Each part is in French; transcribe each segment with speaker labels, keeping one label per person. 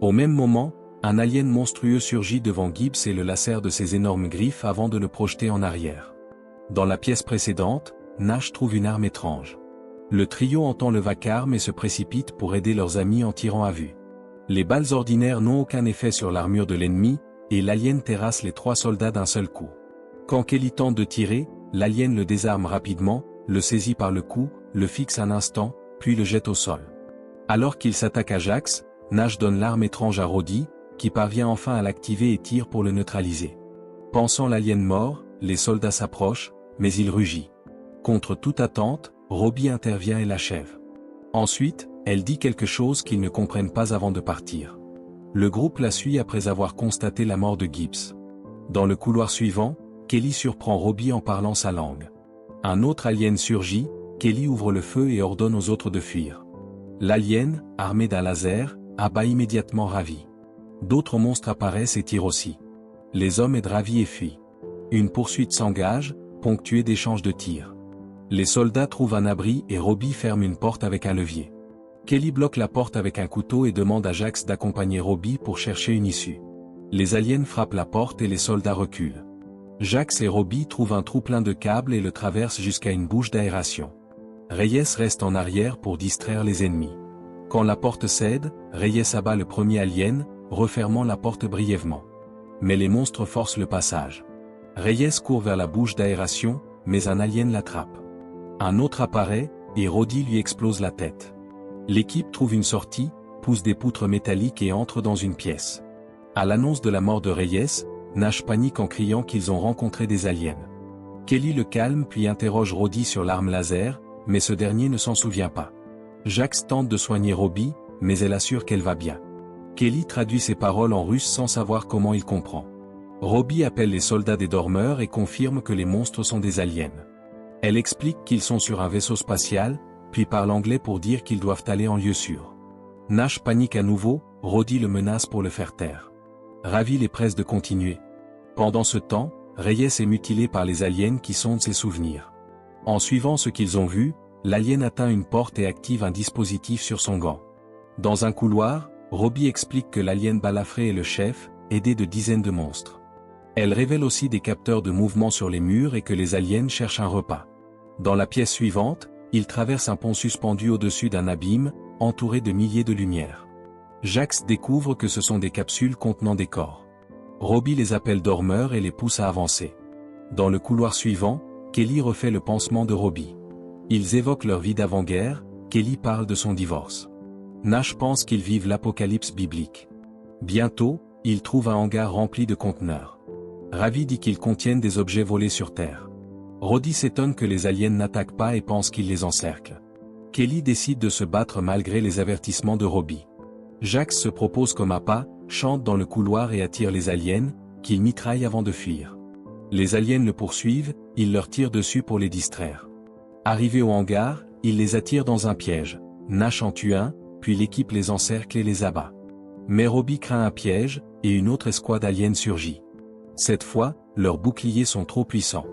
Speaker 1: Au même moment, un alien monstrueux surgit devant Gibbs et le lacère de ses énormes griffes avant de le projeter en arrière. Dans la pièce précédente, Nash trouve une arme étrange. Le trio entend le vacarme et se précipite pour aider leurs amis en tirant à vue. Les balles ordinaires n'ont aucun effet sur l'armure de l'ennemi, et l'alien terrasse les 3 soldats d'un seul coup. Quand Kelly tente de tirer, l'alien le désarme rapidement, le saisit par le cou, le fixe un instant, puis le jette au sol. Alors qu'il s'attaque à Jax, Nash donne l'arme étrange à Rhodey, qui parvient enfin à l'activer et tire pour le neutraliser. Pensant l'alien mort, les soldats s'approchent, mais il rugit. Contre toute attente, Robbie intervient et l'achève. Ensuite, elle dit quelque chose qu'ils ne comprennent pas avant de partir. Le groupe la suit après avoir constaté la mort de Gibbs. Dans le couloir suivant, Kelly surprend Robbie en parlant sa langue. Un autre alien surgit, Kelly ouvre le feu et ordonne aux autres de fuir. L'alien, armé d'un laser, abat immédiatement Ravi. D'autres monstres apparaissent et tirent aussi. Les hommes aident Ravi et fuient. Une poursuite s'engage, ponctuée d'échanges de tirs. Les soldats trouvent un abri et Robbie ferme une porte avec un levier. Kelly bloque la porte avec un couteau et demande à Jax d'accompagner Robbie pour chercher une issue. Les aliens frappent la porte et les soldats reculent. Jax et Robbie trouvent un trou plein de câbles et le traversent jusqu'à une bouche d'aération. Reyes reste en arrière pour distraire les ennemis. Quand la porte cède, Reyes abat le premier alien, refermant la porte brièvement. Mais les monstres forcent le passage. Reyes court vers la bouche d'aération, mais un alien l'attrape. Un autre apparaît, et Rhodey lui explose la tête. L'équipe trouve une sortie, pousse des poutres métalliques et entre dans une pièce. À l'annonce de la mort de Reyes, Nash panique en criant qu'ils ont rencontré des aliens. Kelly le calme puis interroge Rhodey sur l'arme laser, mais ce dernier ne s'en souvient pas. Jax tente de soigner Robbie, mais elle assure qu'elle va bien. Kelly traduit ses paroles en russe sans savoir comment il comprend. Robbie appelle les soldats des dormeurs et confirme que les monstres sont des aliens. Elle explique qu'ils sont sur un vaisseau spatial, puis parle anglais pour dire qu'ils doivent aller en lieu sûr. Nash panique à nouveau, Rhodey le menace pour le faire taire. Ravi les presse de continuer. Pendant ce temps, Reyes est mutilé par les aliens qui sondent ses souvenirs. En suivant ce qu'ils ont vu, l'alien atteint une porte et active un dispositif sur son gant. Dans un couloir, Robbie explique que l'alien balafré est le chef, aidé de dizaines de monstres. Elle révèle aussi des capteurs de mouvement sur les murs et que les aliens cherchent un repas. Dans la pièce suivante, ils traversent un pont suspendu au-dessus d'un abîme, entouré de milliers de lumières. Jax découvre que ce sont des capsules contenant des corps. Robbie les appelle dormeurs et les pousse à avancer. Dans le couloir suivant, Kelly refait le pansement de Robbie. Ils évoquent leur vie d'avant-guerre, Kelly parle de son divorce. Nash pense qu'ils vivent l'apocalypse biblique. Bientôt, ils trouvent un hangar rempli de conteneurs. Ravi dit qu'ils contiennent des objets volés sur Terre. Rhodey s'étonne que les aliens n'attaquent pas et pense qu'ils les encerclent. Kelly décide de se battre malgré les avertissements de Robbie. Jax se propose comme appât, chante dans le couloir et attire les aliens, qu'il mitraille avant de fuir. Les aliens le poursuivent, il leur tire dessus pour les distraire. Arrivé au hangar, il les attire dans un piège. Nash en tue un, puis l'équipe les encercle et les abat. Mais Robbie craint un piège, et une autre escouade alien surgit. Cette fois, leurs boucliers sont trop puissants.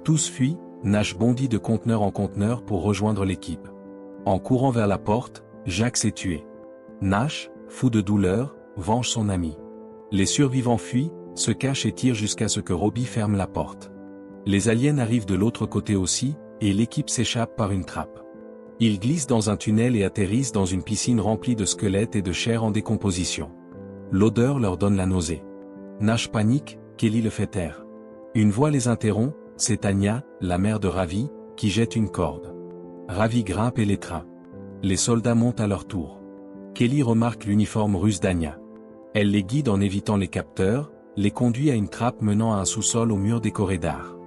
Speaker 1: Tous fuient, Nash bondit de conteneur en conteneur pour rejoindre l'équipe. En courant vers la porte, Jax est tué. Nash, fou de douleur, venge son ami. Les survivants fuient, se cachent et tirent jusqu'à ce que Robbie ferme la porte. Les aliens arrivent de l'autre côté aussi, et l'équipe s'échappe par une trappe. Ils glissent dans un tunnel et atterrissent dans une piscine remplie de squelettes et de chair en décomposition. L'odeur leur donne la nausée. Nash panique, Kelly le fait taire. Une voix les interrompt, c'est Anya, la mère de Ravi, qui jette une corde. Ravi grimpe et l'étreint. Les soldats montent à leur tour. Kelly remarque l'uniforme russe d'Anya. Elle les guide en évitant les capteurs, les conduit à une trappe menant à un sous-sol au mur décoré d'art.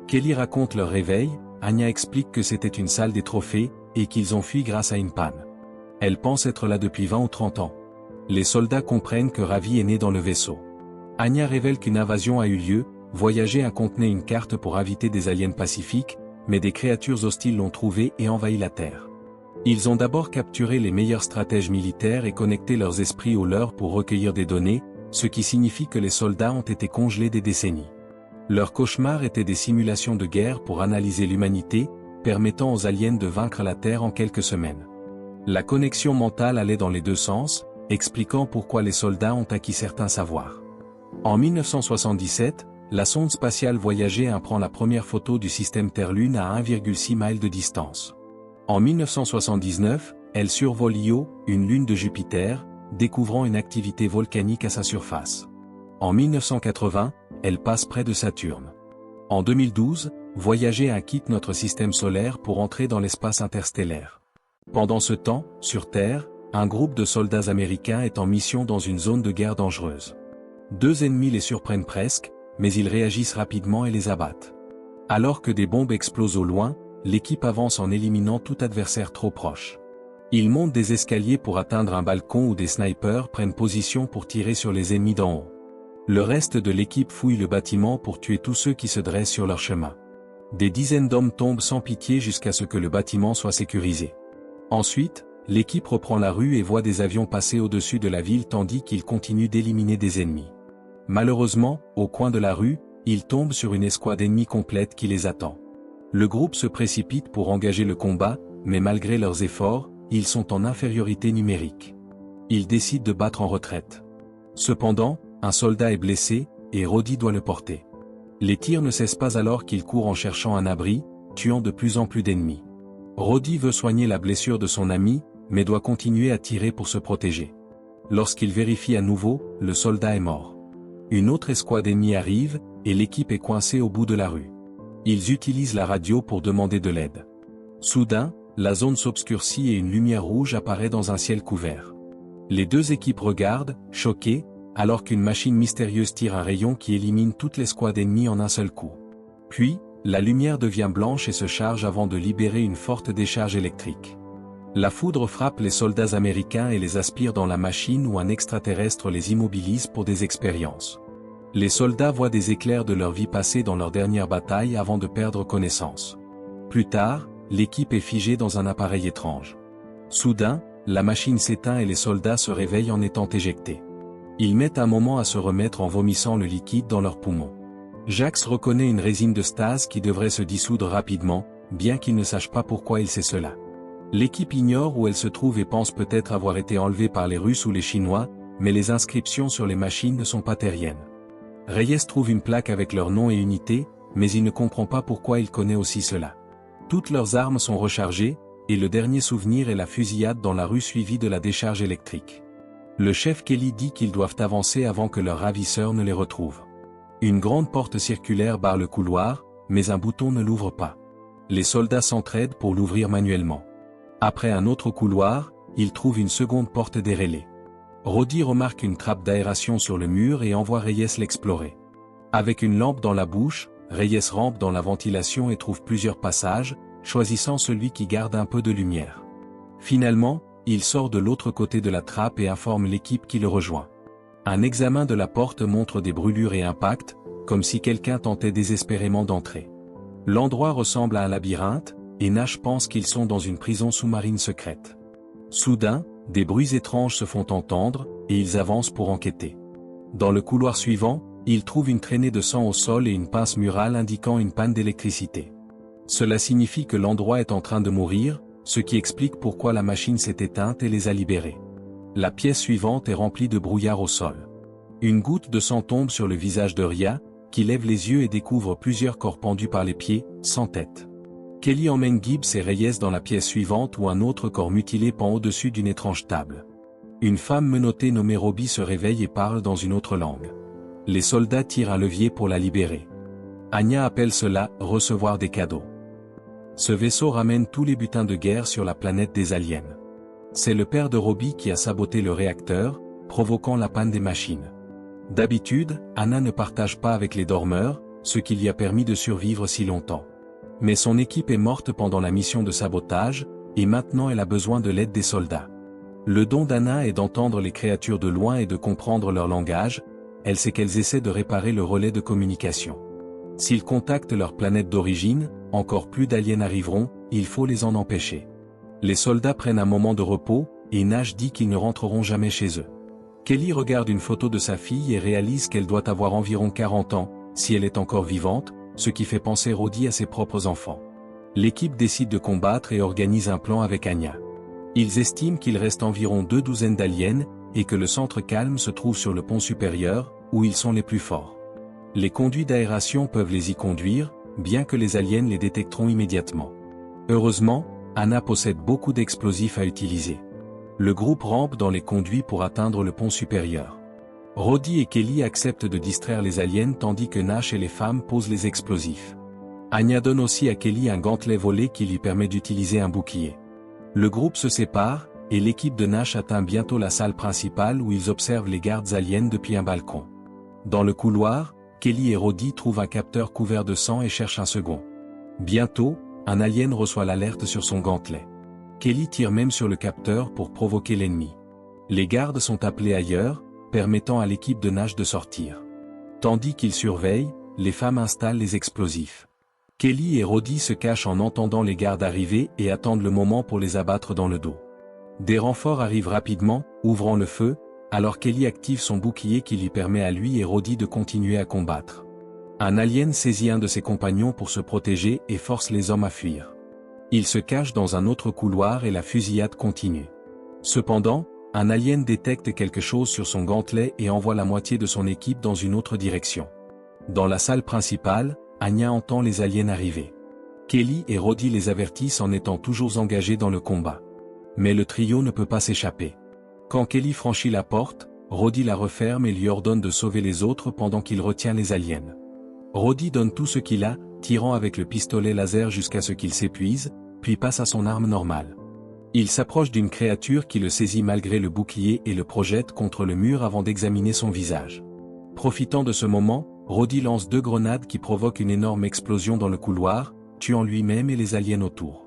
Speaker 1: Kelly raconte leur réveil, Anya explique que c'était une salle des trophées, et qu'ils ont fui grâce à une panne. Elle pense être là depuis 20 ou 30 ans. Les soldats comprennent que Ravi est né dans le vaisseau. Anya révèle qu'une invasion a eu lieu, Voyager contenait une carte pour inviter des aliens pacifiques, mais des créatures hostiles l'ont trouvée et envahi la Terre. Ils ont d'abord capturé les meilleurs stratèges militaires et connecté leurs esprits aux leurs pour recueillir des données, ce qui signifie que les soldats ont été congelés des décennies. Leur cauchemar était des simulations de guerre pour analyser l'humanité, permettant aux aliens de vaincre la Terre en quelques semaines. La connexion mentale allait dans les deux sens, expliquant pourquoi les soldats ont acquis certains savoirs. En 1977, la sonde spatiale Voyager 1 prend la première photo du système Terre-Lune à 1,6 miles de distance. En 1979, elle survole Io, une lune de Jupiter, découvrant une activité volcanique à sa surface. En 1980, elle passe près de Saturne. En 2012, Voyager 1 quitte notre système solaire pour entrer dans l'espace interstellaire. Pendant ce temps, sur Terre, un groupe de soldats américains est en mission dans une zone de guerre dangereuse. Deux ennemis les surprennent presque, mais ils réagissent rapidement et les abattent. Alors que des bombes explosent au loin, l'équipe avance en éliminant tout adversaire trop proche. Ils montent des escaliers pour atteindre un balcon où des snipers prennent position pour tirer sur les ennemis d'en haut. Le reste de l'équipe fouille le bâtiment pour tuer tous ceux qui se dressent sur leur chemin. Des dizaines d'hommes tombent sans pitié jusqu'à ce que le bâtiment soit sécurisé. Ensuite, l'équipe reprend la rue et voit des avions passer au-dessus de la ville tandis qu'ils continuent d'éliminer des ennemis. Malheureusement, au coin de la rue, ils tombent sur une escouade ennemie complète qui les attend. Le groupe se précipite pour engager le combat, mais malgré leurs efforts, ils sont en infériorité numérique. Ils décident de battre en retraite. Cependant, un soldat est blessé, et Roddy doit le porter. Les tirs ne cessent pas alors qu'il court en cherchant un abri, tuant de plus en plus d'ennemis. Roddy veut soigner la blessure de son ami, mais doit continuer à tirer pour se protéger. Lorsqu'il vérifie à nouveau, le soldat est mort. Une autre escouade ennemie arrive, et l'équipe est coincée au bout de la rue. Ils utilisent la radio pour demander de l'aide. Soudain, la zone s'obscurcit et une lumière rouge apparaît dans un ciel couvert. Les deux équipes regardent, choquées, alors qu'une machine mystérieuse tire un rayon qui élimine toute l'escouade ennemie en un seul coup. Puis, la lumière devient blanche et se charge avant de libérer une forte décharge électrique. La foudre frappe les soldats américains et les aspire dans la machine où un extraterrestre les immobilise pour des expériences. Les soldats voient des éclairs de leur vie passée dans leur dernière bataille avant de perdre connaissance. Plus tard, l'équipe est figée dans un appareil étrange. Soudain, la machine s'éteint et les soldats se réveillent en étant éjectés. Ils mettent un moment à se remettre en vomissant le liquide dans leurs poumons. Jax reconnaît une résine de stase qui devrait se dissoudre rapidement, bien qu'il ne sache pas pourquoi il sait cela. L'équipe ignore où elle se trouve et pense peut-être avoir été enlevée par les Russes ou les Chinois, mais les inscriptions sur les machines ne sont pas terriennes. Reyes trouve une plaque avec leur nom et unité, mais il ne comprend pas pourquoi il connaît aussi cela. Toutes leurs armes sont rechargées, et le dernier souvenir est la fusillade dans la rue suivie de la décharge électrique. Le chef Kelly dit qu'ils doivent avancer avant que leur ravisseur ne les retrouve. Une grande porte circulaire barre le couloir, mais un bouton ne l'ouvre pas. Les soldats s'entraident pour l'ouvrir manuellement. Après un autre couloir, ils trouvent une seconde porte déréglée. Roddy remarque une trappe d'aération sur le mur et envoie Reyes l'explorer. Avec une lampe dans la bouche, Reyes rampe dans la ventilation et trouve plusieurs passages, choisissant celui qui garde un peu de lumière. Finalement, il sort de l'autre côté de la trappe et informe l'équipe qui le rejoint. Un examen de la porte montre des brûlures et impacts, comme si quelqu'un tentait désespérément d'entrer. L'endroit ressemble à un labyrinthe, et Nash pense qu'ils sont dans une prison sous-marine secrète. Soudain, des bruits étranges se font entendre, et ils avancent pour enquêter. Dans le couloir suivant, ils trouvent une traînée de sang au sol et une pince murale indiquant une panne d'électricité. Cela signifie que l'endroit est en train de mourir, ce qui explique pourquoi la machine s'est éteinte et les a libérés. La pièce suivante est remplie de brouillard au sol. Une goutte de sang tombe sur le visage de Ria, qui lève les yeux et découvre plusieurs corps pendus par les pieds, sans tête. Kelly emmène Gibbs et Reyes dans la pièce suivante où un autre corps mutilé pend au-dessus d'une étrange table. Une femme menottée nommée Robbie se réveille et parle dans une autre langue. Les soldats tirent un levier pour la libérer. Anya appelle cela « recevoir des cadeaux ». Ce vaisseau ramène tous les butins de guerre sur la planète des aliens. C'est le père de Robbie qui a saboté le réacteur, provoquant la panne des machines. D'habitude, Anna ne partage pas avec les dormeurs, ce qui lui a permis de survivre si longtemps. Mais son équipe est morte pendant la mission de sabotage, et maintenant elle a besoin de l'aide des soldats. Le don d'Anna est d'entendre les créatures de loin et de comprendre leur langage, elle sait qu'elles essaient de réparer le relais de communication. S'ils contactent leur planète d'origine, encore plus d'aliens arriveront, il faut les en empêcher. Les soldats prennent un moment de repos, et Nash dit qu'ils ne rentreront jamais chez eux. Kelly regarde une photo de sa fille et réalise qu'elle doit avoir environ 40 ans, si elle est encore vivante, ce qui fait penser Roddy à ses propres enfants. L'équipe décide de combattre et organise un plan avec Anya. Ils estiment qu'il reste environ 2 douzaines d'aliens, et que le centre calme se trouve sur le pont supérieur, où ils sont les plus forts. Les conduits d'aération peuvent les y conduire, bien que les aliens les détecteront immédiatement. Heureusement, Anna possède beaucoup d'explosifs à utiliser. Le groupe rampe dans les conduits pour atteindre le pont supérieur. Rhodey et Kelly acceptent de distraire les aliens tandis que Nash et les femmes posent les explosifs. Anya donne aussi à Kelly un gantelet volé qui lui permet d'utiliser un bouclier. Le groupe se sépare, et l'équipe de Nash atteint bientôt la salle principale où ils observent les gardes aliens depuis un balcon. Dans le couloir, Kelly et Rhodey trouvent un capteur couvert de sang et cherchent un second. Bientôt, un alien reçoit l'alerte sur son gantelet. Kelly tire même sur le capteur pour provoquer l'ennemi. Les gardes sont appelés ailleurs, permettant à l'équipe de Nash de sortir. Tandis qu'ils surveillent, les femmes installent les explosifs. Kelly et Rhodey se cachent en entendant les gardes arriver et attendent le moment pour les abattre dans le dos. Des renforts arrivent rapidement, ouvrant le feu, alors Kelly active son bouclier qui lui permet à lui et Rhodey de continuer à combattre. Un alien saisit un de ses compagnons pour se protéger et force les hommes à fuir. Il se cache dans un autre couloir et la fusillade continue. Cependant, un alien détecte quelque chose sur son gantelet et envoie la moitié de son équipe dans une autre direction. Dans la salle principale, Anya entend les aliens arriver. Kelly et Rhodey les avertissent en étant toujours engagés dans le combat. Mais le trio ne peut pas s'échapper. Quand Kelly franchit la porte, Rhodey la referme et lui ordonne de sauver les autres pendant qu'il retient les aliens. Rhodey donne tout ce qu'il a, tirant avec le pistolet laser jusqu'à ce qu'il s'épuise, puis passe à son arme normale. Il s'approche d'une créature qui le saisit malgré le bouclier et le projette contre le mur avant d'examiner son visage. Profitant de ce moment, Rhodey lance 2 grenades qui provoquent une énorme explosion dans le couloir, tuant lui-même et les aliens autour.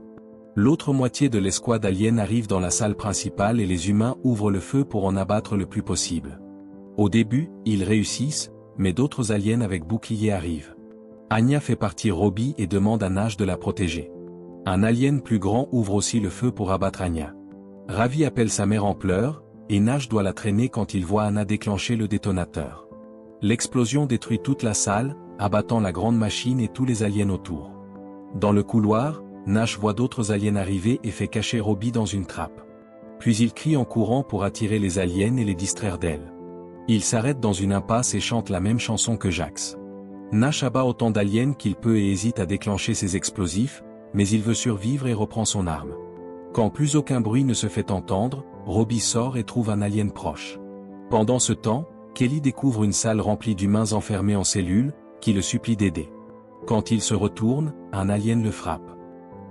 Speaker 1: L'autre moitié de l'escouade alien arrive dans la salle principale et les humains ouvrent le feu pour en abattre le plus possible. Au début, ils réussissent, mais d'autres aliens avec bouclier arrivent. Anya fait partir Robbie et demande à Nash de la protéger. Un alien plus grand ouvre aussi le feu pour abattre Anya. Ravi appelle sa mère en pleurs, et Nash doit la traîner quand il voit Anna déclencher le détonateur. L'explosion détruit toute la salle, abattant la grande machine et tous les aliens autour. Dans le couloir, Nash voit d'autres aliens arriver et fait cacher Robbie dans une trappe. Puis il crie en courant pour attirer les aliens et les distraire d'elle. Il s'arrête dans une impasse et chante la même chanson que Jax. Nash abat autant d'aliens qu'il peut et hésite à déclencher ses explosifs, mais il veut survivre et reprend son arme. Quand plus aucun bruit ne se fait entendre, Robbie sort et trouve un alien proche. Pendant ce temps, Kelly découvre une salle remplie d'humains enfermés en cellules, qui le supplient d'aider. Quand il se retourne, un alien le frappe.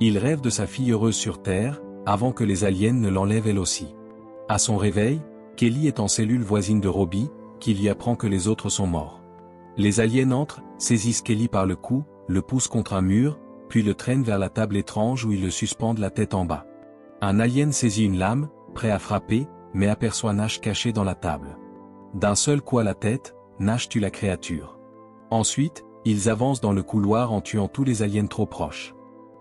Speaker 1: Il rêve de sa fille heureuse sur Terre, avant que les aliens ne l'enlèvent elle aussi. À son réveil, Kelly est en cellule voisine de Robbie, qui lui apprend que les autres sont morts. Les aliens entrent, saisissent Kelly par le cou, le poussent contre un mur, puis le traînent vers la table étrange où ils le suspendent la tête en bas. Un alien saisit une lame, prêt à frapper, mais aperçoit Nash caché dans la table. D'un seul coup à la tête, Nash tue la créature. Ensuite, ils avancent dans le couloir en tuant tous les aliens trop proches.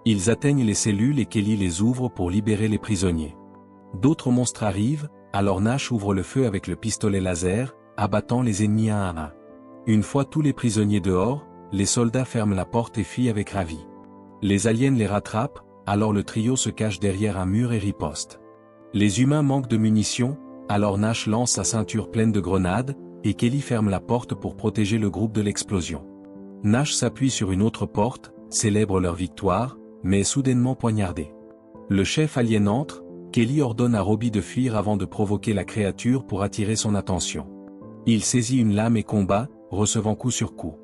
Speaker 1: Ils atteignent les cellules et Kelly les ouvre pour libérer les prisonniers. D'autres monstres arrivent, alors Nash ouvre le feu avec le pistolet laser, abattant les ennemis un à un. Une fois tous les prisonniers dehors, les soldats ferment la porte et fuient avec Ravi. Les aliens les rattrapent, alors le trio se cache derrière un mur et riposte. Les humains manquent de munitions, alors Nash lance sa ceinture pleine de grenades, et Kelly ferme la porte pour protéger le groupe de l'explosion. Nash s'appuie sur une autre porte, célèbre leur victoire, mais est soudainement poignardé. Le chef alien entre, Kelly ordonne à Robbie de fuir avant de provoquer la créature pour attirer son attention. Il saisit une lame et combat, recevant coup sur coup.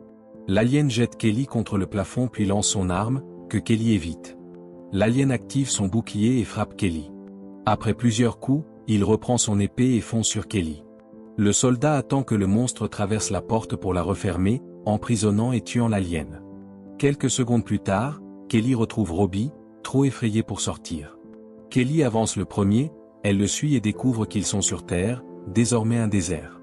Speaker 1: L'alien jette Kelly contre le plafond puis lance son arme, que Kelly évite. L'alien active son bouclier et frappe Kelly. Après plusieurs coups, il reprend son épée et fonce sur Kelly. Le soldat attend que le monstre traverse la porte pour la refermer, emprisonnant et tuant l'alien. Quelques secondes plus tard, Kelly retrouve Robbie, trop effrayé pour sortir. Kelly avance le premier, elle le suit et découvre qu'ils sont sur Terre, désormais un désert.